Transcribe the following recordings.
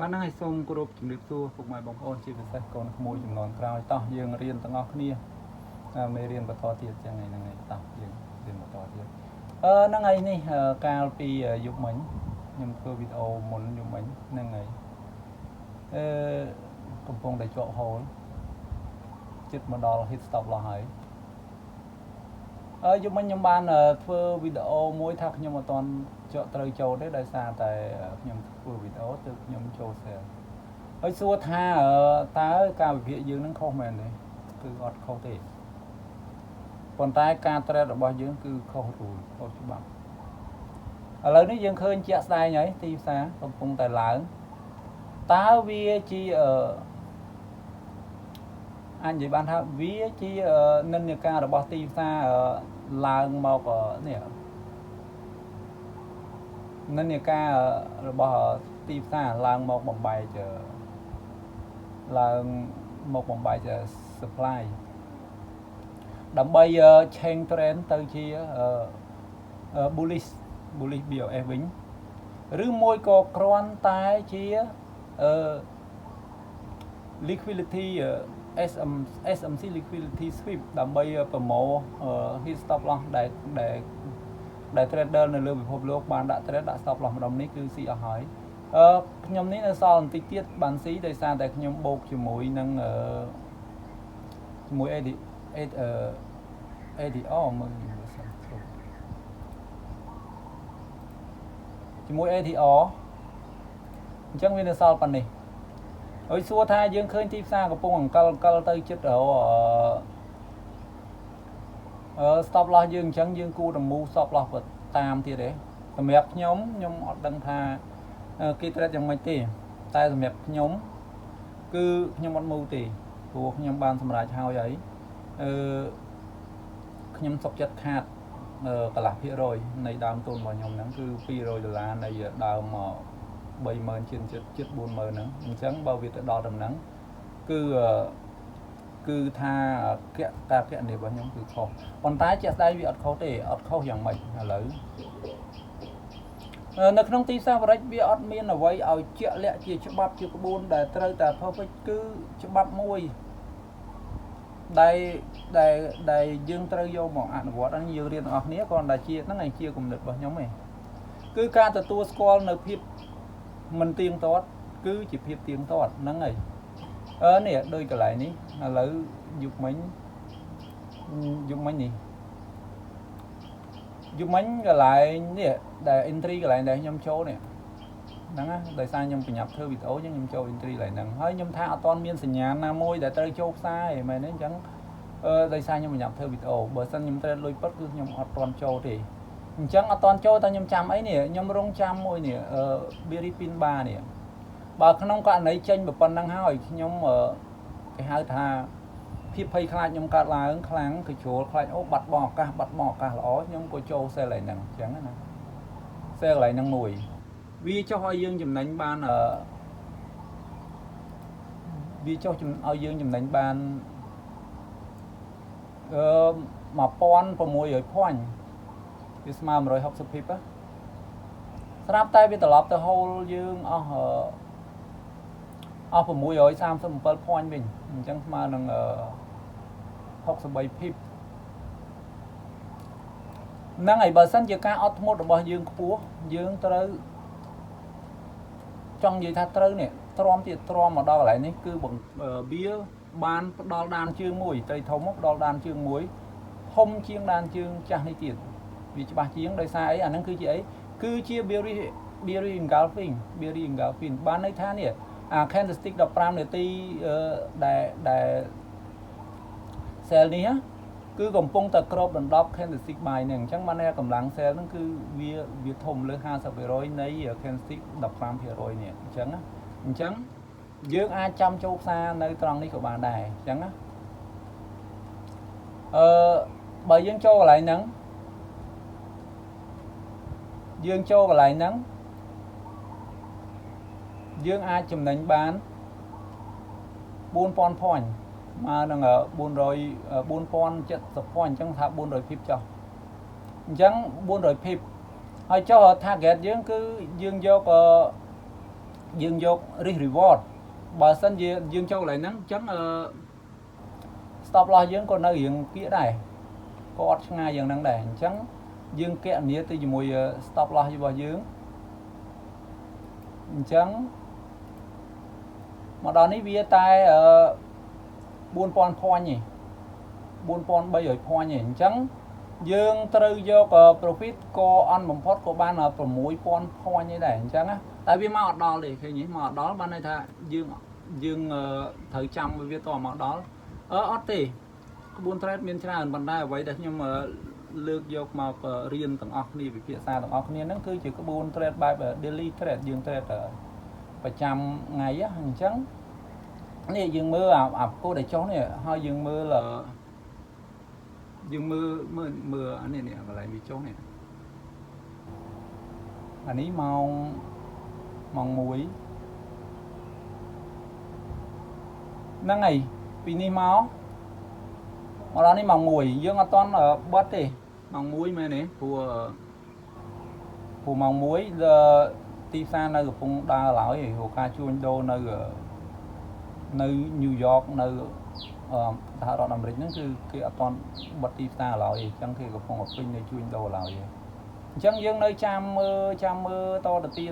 បានហ្នឹងឲ្យសូមគោរពជំរាបសួរពុកម៉ែបងប្អូនជាពិសេសកូនក្មួយចំនួនក្រោយតោះយើងរៀនទាំងអស់គ្នាមេរៀនបន្តទៀតចឹងហ្នឹងហើយតោះយើងរៀនបន្តទៀតហ្នឹងហើយនេះកាលពីយប់មិញខ្ញុំធ្វើវីដេអូមុនយប់មិញហ្នឹងហើយកំពុងតែជាប់ហូលចិត្តមកដល់ hit stop លោះហើយយប់មិញខ្ញុំបានធ្វើវីដេអូមួយថាខ្ញុំអត់ទាន់ត្រូវចូលទេដោយសារតែខ្ញុំធ្វើវីដេអូទើបខ្ញុំចូល share ហើយសួរថាតើការវិភាគយើងនឹងខុសមែនទេគឺអត់ខុសទេប៉ុន្តែការ trade របស់យើងគឺខុស rule ខុសច្បាប់ឥឡូវនេះយើងឃើញជាក់ស្ដែងហើយទីផ្សារកំពុងតែឡើងតើវាជាអាចនិយាយបានថាវាជានិន្នាការរបស់ទីផ្សារឡើងមកនេះនិន្នាការរបស់ទីផ្សារឡើងមកបំបែកឡើងមកបំបែក supply ដើម្បី change trend ទៅជា bullish BOS វិញឬមួយក៏គ្រាន់តែជា liquidity SMC liquidity sweep ដើម្បីប្រមូល hit stop loss ដែល trader នៅលើពិភពលោកបានដាក់ trade ដាក់ stop loss ម្ដុំនេះគឺស៊ីអស់ហើយខ្ញុំនេះនៅសល់បន្តិចទៀតបានស៊ីដោយសារតែខ្ញុំបូកជាមួយនឹងជាមួយ ADR មើលជាមួយ ADR អញ្ចឹងវានៅសល់ប៉ុណ្នេះហើយសួរថាយើងឃើញទីផ្សារកំពុងអង្កលទៅចិត្តstop loss យើងអញ្ចឹងយើងគួរតែ move stop loss តាមទៀតទេសម្រាប់ខ្ញុំអត់ដឹងថាគេ trade យ៉ាងម៉េចទេតែសម្រាប់ខ្ញុំគឺខ្ញុំអត់ move ទេព្រោះខ្ញុំបានសម្រេចហើយខ្ញុំសុខចិត្តខាតកន្លះភាគរយនៃដើមទុនរបស់ខ្ញុំហ្នឹងគឺ$200នៃដើមមក30,000ជាងជិត40,000ហ្នឹងអញ្ចឹងបើវាទៅដល់ដំណឹងគឺថាការគណនារបស់ខ្ញុំគឺខុសប៉ុន្តែជាក់ស្ដែងវាអត់ខុសទេអត់ខុសយ៉ាងម៉េចឥឡូវនៅក្នុងទីផ្សារ Forex វាអត់មានអ្វីឲ្យជាក់លាក់ជាច្បាប់ជាក្បួនដែលត្រូវតែ perfect គឺច្បាប់មួយដែលយើងត្រូវយកមកអនុវត្តហ្នឹងយើងរៀនទាំងអស់គ្នាគ្រាន់តែជាហ្នឹងឯងជាគំនិតរបស់ខ្ញុំឯងគឺការទទួលស្គាល់នៅភាពមិនទៀងទាត់គឺជាភាពទៀងទាត់ហ្នឹងហើយនេះដូចកន្លែងនេះឥឡូវយុគមិញនេះយុគមិញកន្លែងនេះដែល entry កន្លែងដែលខ្ញុំចូលនេះហ្នឹងណាដោយសារខ្ញុំប្រញាប់ធ្វើវីដេអូខ្ញុំចូល entry កន្លែងហ្នឹងហើយខ្ញុំថាអត់ទាន់មានសញ្ញាណាមួយដែលត្រូវចូលផ្សាយមែនទេអញ្ចឹងដោយសារខ្ញុំប្រញាប់ធ្វើវីដេអូបើសិនខ្ញុំត្រូវលុយពិតគឺខ្ញុំអត់ទាន់ចូលទេអញ្ចឹងអត់ទាន់ចូលតែខ្ញុំចាំអីនេះខ្ញុំរងចាំមួយនេះBerry Pin Bar នេះបើក្នុងករណីចេញប៉ុណ្ណឹងហើយខ្ញុំគេហៅថាភាពភ័យខ្លាចខ្ញុំកើតឡើងខ្លាំងគឺជ្រុលខ្លាចអូបាត់បង់ឱកាសល្អខ្ញុំក៏ចូល sell កន្លែងហ្នឹងអញ្ចឹងណា sell កន្លែងហ្នឹងមួយវាចុះឲ្យយើងចំណេញបានវាចុះឲ្យយើងចំណេញបាន1600 point វាស្មើ160 pip ស្រាប់តែវាត្រឡប់ទៅ hold យើងអស់637 point វិញអញ្ចឹងស្មើនឹង63 pip ហ្នឹងហើយបើសិនជាការអត់ធ្មត់របស់យើងខ្ពស់យើងត្រូវចង់និយាយថាត្រូវនេះទ្រាំមកដល់កន្លែងនេះគឺវាបានផ្ដល់ដានជើងមួយត្រីធំមកផ្ដល់ដានជើងមួយធំជាងដានជើងចាស់នេះទៀតវាច្បាស់ជាងដោយសារអីអាហ្នឹងគឺជាអីគឺជា Berry engulfing បានន័យថានេះអា candlestick 15នាទីដែល sell នេះគឺកំពុងតែក្របដណ្ដប់ candlestick buy ហ្នឹងអញ្ចឹងបានតែកម្លាំង sell ហ្នឹងគឺវាធំលើ 50% នៃ candlestick 15% នេះអញ្ចឹងយើងអាចចាំចូលផ្សារនៅត្រង់នេះក៏បានដែរអញ្ចឹងណាបើយើងចូលកន្លែងហ្នឹងយើងអាចចំណេញបាន 4,000 point មកនឹង470 point អញ្ចឹងថា400 pip ចុះអញ្ចឹង400 pip ហើយចុះ target យើងគឺយើងយក dương vô risk reward bà sân dương châu lại nắng chấm stop loss dương còn nơi hiện kia này có ngay dương năng để chấm dương kẹo nia từ mùi stop loss cho bà dương chấm mà đó ní vía tai buôn pon point nhỉ buôn pon bây giờ point nhỉ chấm dương từ vô profit co on bấm phốt của ban ở mũi pon point như này chấm á tại vì mà đo thì khi nhỉ mà đó ban này tha dương thời trăm với việc tò mà đó ở thì buôn trade miền Trung ban đây vậy đấy nhưng mà lược vô mà riêng tầng óc đi về phía xa tầng óc nên nó cứ chỉ có buôn trade bài daily trade dương trade ở và trăm ngày á hình trắng này dương mưa cô để chó này hơi dương mưa là dương mưa anh này lại bị chó này anh ấy mong muối năng ngày vì ni máu mà đó ni mong mùi dương ở toàn ở bớt đi mong muối mày này phù mong muối giờ ti xa nơi cũng đa lão gì hồ ca chuôn đô nơi New York nơi thảo đòn America nóคือcái ở toàn bớt ti xa lão gì chẳng khi có phong ở pin nơi chuôn đô lão gì chẳng dương nơi trăm mơ to được ti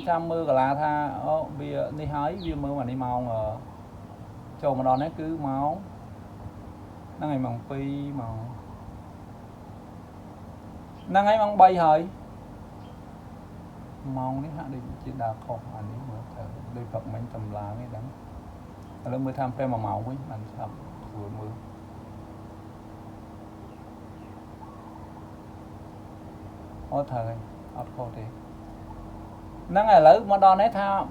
trăm mơ cả là tha vì đi hái vì mơ mà đi màu cho mà đó nó cứ máu nó ngày mong phi màu nó ngày mong bay hơi mong đấy hạ định chỉ đào khổ anh ấy mà đôi phật mình tầm lá cái đắng là mới tham phê mà màu với mình sập vừa mưa ô thời ọt khổ thì nó ngày lỡ mà đo nấy tham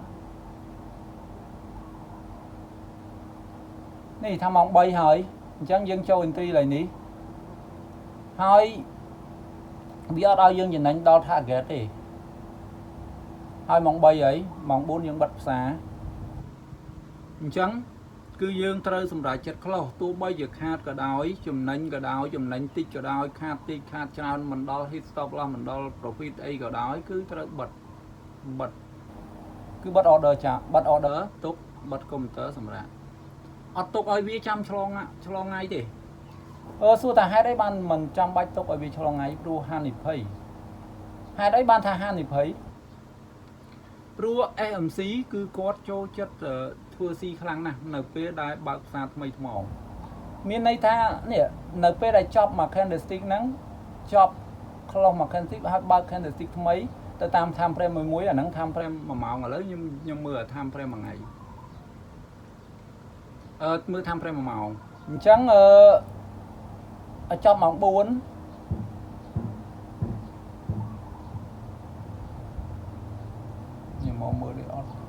này tham mong bay hơi chẳng dân châu in ti lại ní hai biết đâu dân nhìn anh đo tha ghét thì hai mong bay ấy mong bốn những bật xá chẳng cứ dương trơ xung đại chết khlo tu bay giờ khát cả đói chùm nánh tích cả đói khát cho mình đo hit stop là mình đo profit ấy cả đói cứ trơ bật cứ bắt order tốt bật computer xung ra tục ở vì trăm cho ngay thì xua ta hai đấy ban mình trăm bách tục ở vì cho ngay pro hanip hay hai đấy ban tha hanip hay pro AMC cứ có cho chất thua si khăng nè NP đại bạc sạt mây mỏng miền này tha nè NP đại chop mà candlestick nắng chop không mà candlestick hai ba candlestick mấy tới tam tham frame mười muối là nắng tham frame mà màu là lớn nhưng mưa tham frame bằng ngày mưa tham frame màu chẳng cho mỏng 4 nhưng màu mưa đi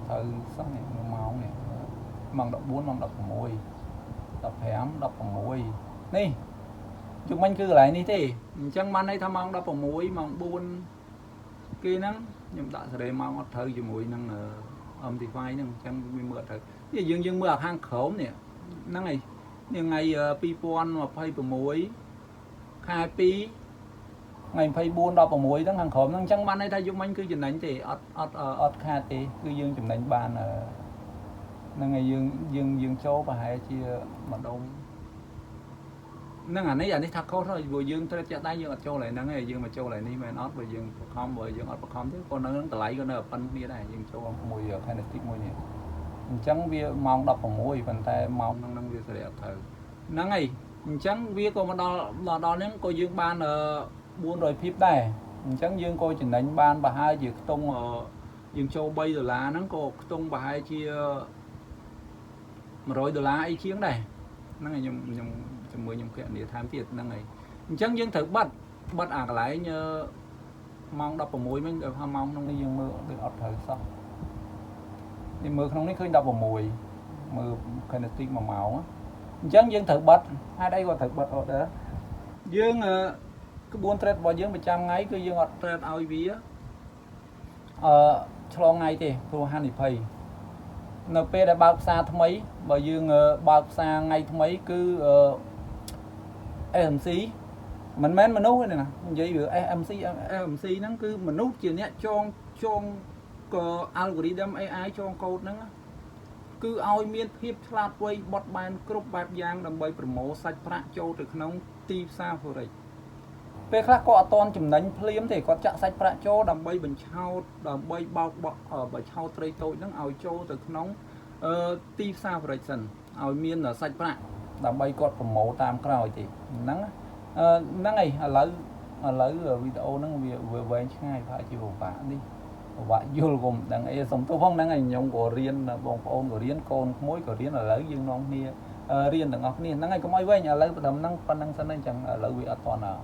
thời sáng này màu này mỏng đọc 4 mỏng đọc mùi đọc hẻm đọc mùi nè chúng mình cứ lại như thế chẳng man đây tham mong đọc mùi mỏng 4 kia nắng nhưng đã sẽ mong thời cho mùi năng âm thì phai năng chẳng mưa thời dương mưa hang khổng nè năng này nhưng ngày pi pon mà phay bờ muối khai pi ngày phay buôn đo bờ muốiทั้งhàng khómทั้งchẳng ban đây thay chúng anh cứ chừng đánh thì ọt khai thì cứ dương chừng đánh ban ở năng ngày dương châu và hai chia mà đông năng ảnh ấy thật khó thôi vừa dương tôi chạy tay dương ở châu lại năng ngày dương mà châu lại đi mà nót vừa dương không vừa dương ọt không thế con nó lại cái nó phân đi này dương châu mùi khai được tích mùi nhỉ chẳng vì mong đọc vào mũi phần tay mong năng việc sẽ đẹp thử năng ngày chẳng vì cô mà đo nếu cô dương ban ở buôn rồi phíp này chẳng dương cô chỉ đánh ban bà hai việc tung ở dương châu bây giờ lá nó cô tung bà hai chia mà rồi đờ lá ấy chiến này năng ngày nhầm mười nhầm kiện để tham việc năng ngày chẳng dương thử bắt lại như mong đọc vào mũi mình được mong nó dương mưa được ọt thử xong thì mưa không nó khơi đập vào mùi mưa cái này mà màu á chẳng dương thử bật hai đây còn thử bật ở đó dương cái buôn trade vào dương 100 ngày cứ dương ọt trade ao vía cho ngày thì pro hanip hay NP đã bao xa thứ mấy và dương bao xa ngày thứ mấy cứ AMC mình nút này nè vậy vừa AMC nó cứ mình nút chuyện nhé cho algorithm AI ចងកូដហ្នឹងគឺឲ្យមានភាពឆ្លាតវៃបត់បែនគ្រប់បែបយ៉ាងដើម្បីប្រមូលសាច់ប្រាក់ចូលទៅក្នុងទីផ្សារ Forex ពេលខ្លះគាត់អត់តន់ចំណេញភ្លាមទេគាត់ចាក់សាច់ប្រាក់ចូលដើម្បីបញ្ឆោតដើម្បីបោកបញ្ឆោតត្រីតូចហ្នឹងឲ្យចូលទៅក្នុងទីផ្សារ Forex សិនឲ្យមានសាច់ប្រាក់ដើម្បីគាត់ប្រមូលតាមក្រោយទេហ្នឹងហ្នឹងហើយឥឡូវវីដេអូហ្នឹងវាវែងឆ្ងាយប្រហែលជាពិបាកនេះពិបាកយល់គុំដឹងអីសុំទោសផងហ្នឹងហើយខ្ញុំក៏រៀនបងប្អូនក៏រៀនកូនក្មួយក៏រៀនឥឡូវយើងនាំគ្នារៀនទាំងអស់គ្នាហ្នឹងហើយកុំឲ្យវែងឥឡូវប៉ុណ្ណឹងសិនអញ្ចឹងឥឡូវវាអត់តន់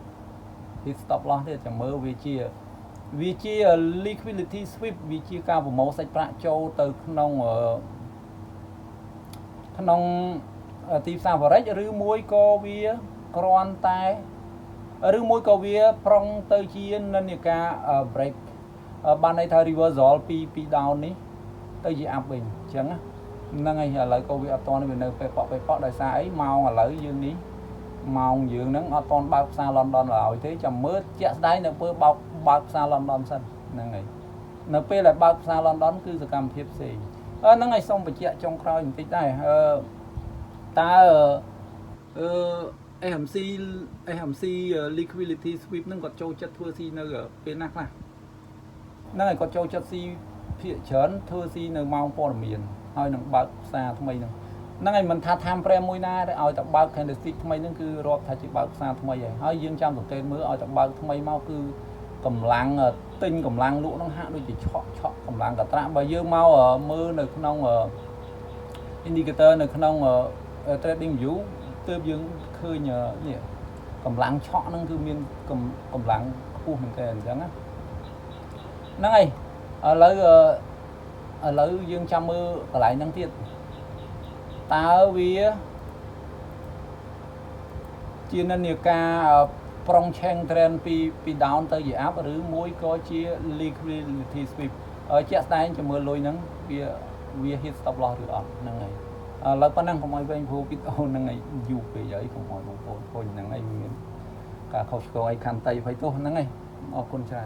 hit stop loss ទេចាំមើលវាជា liquidity sweep វាជាការប្រមូលសាច់ប្រាក់ចូលទៅក្នុងទីផ្សារ Forex ឬមួយក៏វាគ្រាន់តែឬមួយក៏វាប្រុងទៅជានិន្នាការ break បានន័យថា reversal ពី down នេះទៅជា up វិញអញ្ចឹងហ្នឹងហើយឥឡូវក៏វាអត់តន់វានៅពេលប៉កដោយសារអីម៉ោងឥឡូវយើងនេះម៉ោងយើងហ្នឹងអត់តន់បើកផ្សារ London ឡើយទេចាំមើលជាក់ស្ដែងនៅពេលបើកផ្សារ London សិនហ្នឹងហើយនៅពេលដែលបើកផ្សារ London គឺសកម្មភាពផ្សេងហ្នឹងហើយសូមបញ្ជាក់ចុងក្រោយបន្តិចដែរតើAMC liquidity sweep ហ្នឹងគាត់ចូលចិត្តធ្វើស៊ីនៅពេលណាខ្លះហ្នឹងហើយគាត់ចូលចិត្តស៊ីភាគច្រើនធ្វើស៊ីនៅម៉ោងព័ត៌មានហើយនឹងបើកផ្សារថ្មីហ្នឹងហើយមិនថា time frame មួយណាទេឲ្យតែបើក candlestick ថ្មីហ្នឹងគឺរាប់ថាជាបើកផ្សារថ្មីហើយយើងចាំសង្កេតមើលឲ្យតែបើកថ្មីមកគឺកម្លាំងទិញកម្លាំងលក់ហ្នឹងហាក់ដូចជាឆក់កម្លាំងកត្រាក់បើយើងមកមើលនៅក្នុង indicator នៅក្នុង trading view ទើបយើងឃើញនេះកម្លាំងឆក់ហ្នឹងគឺមានកម្លាំងខ្ពស់មែនតើអញ្ចឹងណាហ្នឹងហើយឥឡូវយើងចាំមើលកន្លែងហ្នឹងទៀតតើវាជានិន្នាការប្រុងឆេង trend ពី down ទៅជា up ឬមួយក៏ជា liquidity sweep ជាក់ស្ដែងចាំមើលលុយហ្នឹងវា hit stop loss ឬអត់ហ្នឹងហើយឥឡូវប៉ុណ្ណឹងកុំឲ្យវែងព្រោះវីដេអូហ្នឹងហើយយូរពេកហើយកុំឲ្យបងប្អូនឃើញហ្នឹងហើយមានការខុសឆ្គងអីខន្តីអភ័យទោសហ្នឹងហើយអរគុណច្រើន